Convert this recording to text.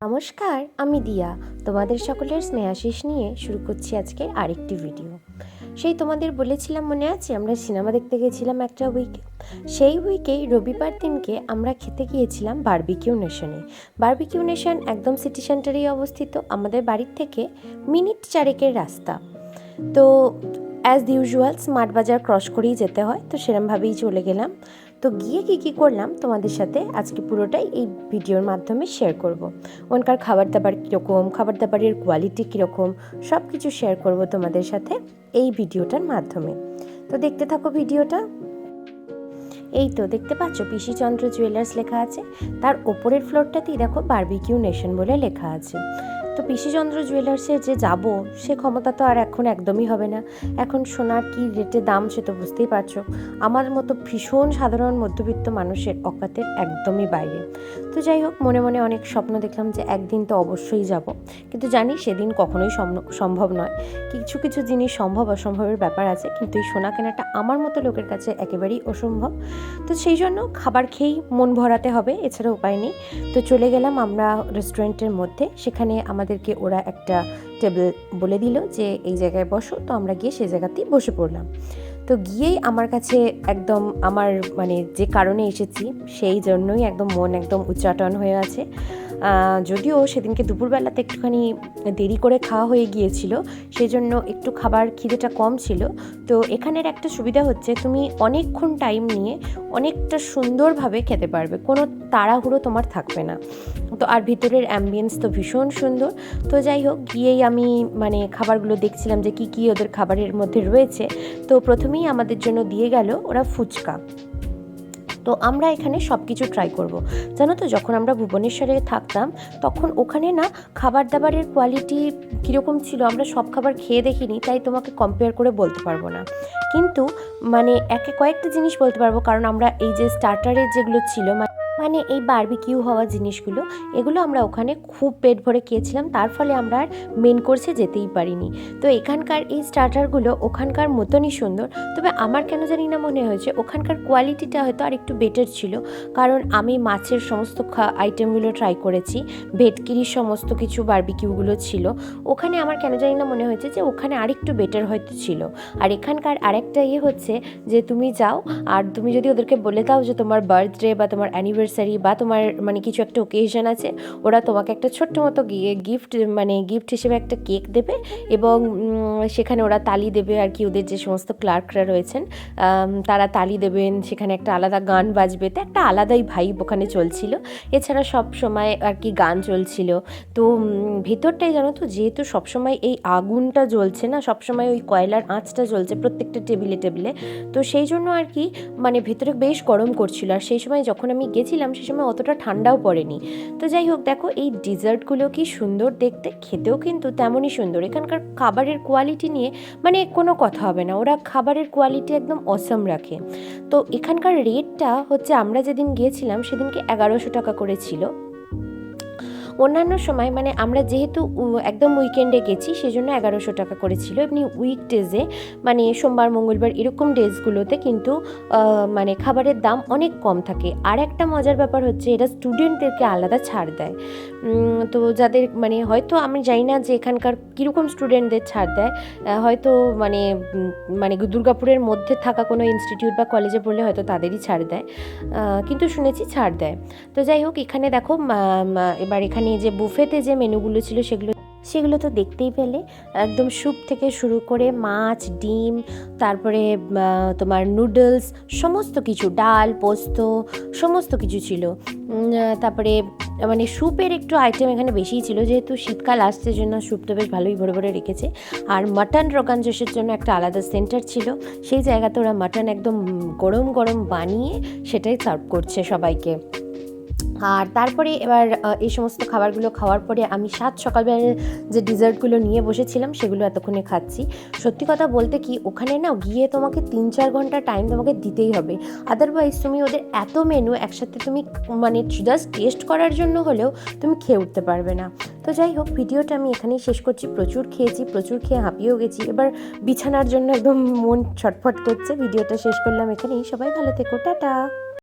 নমস্কার, আমি দিয়া। তোমাদের সকলের স্নেহাশিস নিয়ে শুরু করছি আজকের আরেকটি ভিডিও। সেই তোমাদের বলেছিলাম, মনে আছে, আমরা সিনেমা দেখতে গিয়েছিলাম একটা উইকে। সেই উইকেই রবিবার দিনকে আমরা খেতে গিয়েছিলাম বারবিকিউ নেশনে। বারবিকিউ নেশন একদম সিটি সেন্টারেই অবস্থিত, আমাদের বাড়ির থেকে মিনিট 4 রাস্তা। তো অ্যাজ ইউজুয়াল স্মার্ট বাজার ক্রস করেই যেতে হয়, তো সেরমভাবেই চলে গেলাম। তো গিয়ে কী করলাম তোমাদের সাথে আজকে পুরোটাই এই ভিডিওর মাধ্যমে শেয়ার করব। ওখানকার খাবার দাবার কীরকম, খাবার দাবারের কোয়ালিটি কীরকম, সব কিছু শেয়ার করব তোমাদের সাথে এই ভিডিওটার মাধ্যমে। তো দেখতে থাকো ভিডিওটা। এই তো দেখতে পাচ্ছ পিসিচন্দ্র জুয়েলার্স লেখা আছে, তার ওপরের ফ্লোরটাতেই দেখো বারবিকিউ নেশন বলে লেখা আছে। তো পিসিচন্দ্র জুয়েলার্সে যে যাব সে ক্ষমতা তো আর এখন একদমই হবে না। এখন সোনার কি রেটে দাম সে তো বুঝতেই পারছো। আমার মতো ভীষণ সাধারণ মধ্যবিত্ত মানুষের অকাতের একদমই বাইরে। তো যাই হোক, মনে মনে অনেক স্বপ্ন দেখলাম যে একদিন তো অবশ্যই যাব, কিন্তু জানি সেদিন কখনোই সম্ভব নয়। কিছু কিছু জিনিস সম্ভব অসম্ভবের ব্যাপার আছে, কিন্তু এই সোনা কেনাটা আমার মতো লোকের কাছে একেবারেই অসম্ভব। তো সেই জন্য খাবার খেয়েই মন ভরাতে হবে, এছাড়া উপায় নেই। তো চলে গেলাম আমরা রেস্টুরেন্টের মধ্যে। সেখানে আমাদেরকে ওরা একটা টেবিল বলে দিল যে এই জায়গায় বসো, তো আমরা গিয়ে সেই জায়গাতেই বসে পড়লাম। তো গিয়েই আমার কাছে একদম আমার যে কারণে এসেছি সেই জন্যই একদম মন একদম উচ্চাটন হয়ে আছে। যদিও সেদিনকে দুপুরবেলাতে একটুখানি দেরি করে খাওয়া হয়ে গিয়েছিল, সেই জন্য একটু খাবার খিদেটা কম ছিল। তো এখানের একটা সুবিধা হচ্ছে তুমি অনেকক্ষণ টাইম নিয়ে অনেকটা সুন্দরভাবে খেতে পারবে, কোনো তাড়াহুড়ো তোমার থাকবে না। তো আর ভিতরের অ্যাম্বিয়েন্স তো ভীষণ সুন্দর। তো যাই হোক, গিয়েই আমি খাবারগুলো দেখছিলাম যে কী ওদের খাবারের মধ্যে রয়েছে। তো প্রথমেই আমাদের জন্য দিয়ে গেল ওরা ফুচকা। তো আমরা এখানে সব কিছু ট্রাই করব। জানো তো, যখন আমরা ভুবনেশ্বরে থাকতাম তখন ওখানে না খাবার দাবারের কোয়ালিটি কীরকম ছিল আমরা সব খাবার খেয়ে দেখিনি, তাই তোমাকে কম্পেয়ার করে বলতে পারবো না। কিন্তু কয়েকটা জিনিস বলতে পারবো, কারণ আমরা এই যে স্টার্টারের যেগুলো ছিল এই বারবিকিউ হওয়া জিনিসগুলো, এগুলো আমরা ওখানে খুব পেট ভরে খেয়েছিলাম, তার ফলে আমরা আর মেন কোর্সে যেতেই পারিনি। তো এখানকার এই স্টার্টারগুলো ওখানকার মতনই সুন্দর, তবে আমার কেন জানি না মনে হয়েছে ওখানকার কোয়ালিটিটা হয়তো আর একটু বেটার ছিল। কারণ আমি মাছের সমস্ত আইটেমগুলো ট্রাই করেছি, ভেটকিরির সমস্ত কিছু বারবিকিউগুলো ছিল ওখানে। আমার কেন জানি না মনে হয়েছে যে ওখানে আরেকটু বেটার হয়তো ছিল। আর এখানকার আরেকটা হচ্ছে যে তুমি যাও আর তুমি যদি ওদেরকে বলে দাও যে তোমার বার্থডে বা তোমার অ্যানিভার্সারি বা তোমার কিছু একটা ওকেশন আছে, ওরা তোমাকে একটা ছোট্ট মতো গিফট হিসেবে একটা কেক দেবে, এবং সেখানে ওরা তালি দেবে আর কি। ওদের যে সমস্ত ক্লার্করা রয়েছেন তারা তালি দেবেন, সেখানে একটা আলাদা গান বাজবে, তো একটা আলাদাই ভাইব ওখানে চলছিল। এছাড়া সব সময় আর কি গান চলছিল। তো ভেতরটাই জানো তো, যেহেতু সবসময় এই আগুনটা জ্বলছে না, সবসময় ওই কয়লার আঁচটা জ্বলছে প্রত্যেকটা টেবিলে টেবিলে, তো সেই জন্য আর কি ভেতরে বেশ গরম করছিল। আর সেই সময় যখন আমি গেছিলাম সেই সময় অতটা ঠান্ডাও পড়েনি। তো যাই হোক, দেখো এই ডিজার্টগুলো কি সুন্দর দেখতে, খেতেও কিন্তু তেমনই সুন্দর। এখানকার খাবারের কোয়ালিটি নিয়ে কোনো কথা হবে না, ওরা খাবারের কোয়ালিটি একদম অসাম রাখে। তো এখানকার রেটটা হচ্ছে, আমরা যেদিন গিয়েছিলাম সেদিনকে 1100 টাকা করে ছিল। অন্যান্য সময় আমরা যেহেতু একদম উইকেন্ডে গেছি সেজন্য 1100 টাকা করেছিল। এমনি উইকডেজে সোমবার মঙ্গলবার এরকম ডেজগুলোতে কিন্তু খাবারের দাম অনেক কম থাকে। আর একটা মজার ব্যাপার হচ্ছে, এরা স্টুডেন্টদেরকে আলাদা ছাড় দেয়। তো যাদের হয়তো আমি জানি না যে এখানকার কীরকম স্টুডেন্টদের ছাড় দেয়, হয়তো দুর্গাপুরের মধ্যে থাকা কোনো ইনস্টিটিউট বা কলেজে পড়লে হয়তো তাদেরই ছাড় দেয়, কিন্তু শুনেছি ছাড় দেয়। তো যাই হোক, এখানে দেখো এবার এখানে যে বুফেতে যে মেনুগুলো ছিল সেগুলো তো দেখতেই পেলে। একদম স্যুপ থেকে শুরু করে মাছ, ডিম, তারপরে তোমার নুডলস, সমস্ত কিছু, ডাল, পোস্ত, সমস্ত কিছু ছিল। তারপরে স্যুপের একটু আইটেম এখানে বেশিই ছিল, যেহেতু শীতকাল আসছে জন্য স্যুপ তো বেশ ভালোই ভরে ভরে রেখেছে। আর মাটন রোগান জোশের জন্য একটা আলাদা সেন্টার ছিল, সেই জায়গাতে ওরা মাটন একদম গরম গরম বানিয়ে সেটাই সার্ভ করছে সবাইকে। আর তারপরে এবার এই সমস্ত খাবারগুলো খাওয়ার পরে আমি সকালবেলা যে ডিজার্টগুলো নিয়ে বসেছিলাম সেগুলো এতক্ষণে খাচ্ছি। সত্যি কথা বলতে কি, ওখানে না গিয়ে তোমাকে 3-4 ঘন্টা টাইম তোমাকে দিতেই হবে, আদারওয়াইজ তুমি ওদের এত মেনু একসাথে তুমি জাস্ট টেস্ট করার জন্য হলেও তুমি খেয়ে উঠতে পারবে না। তো যাই হোক, ভিডিওটা আমি এখানেই শেষ করছি। প্রচুর খেয়েছি, প্রচুর খেয়ে হাঁপিয়েও গেছি, এবার বিছানার জন্য একদম মন ছটফট করছে। ভিডিওটা শেষ করলাম এখানেই। সবাই ভালো থেকো, টাটা।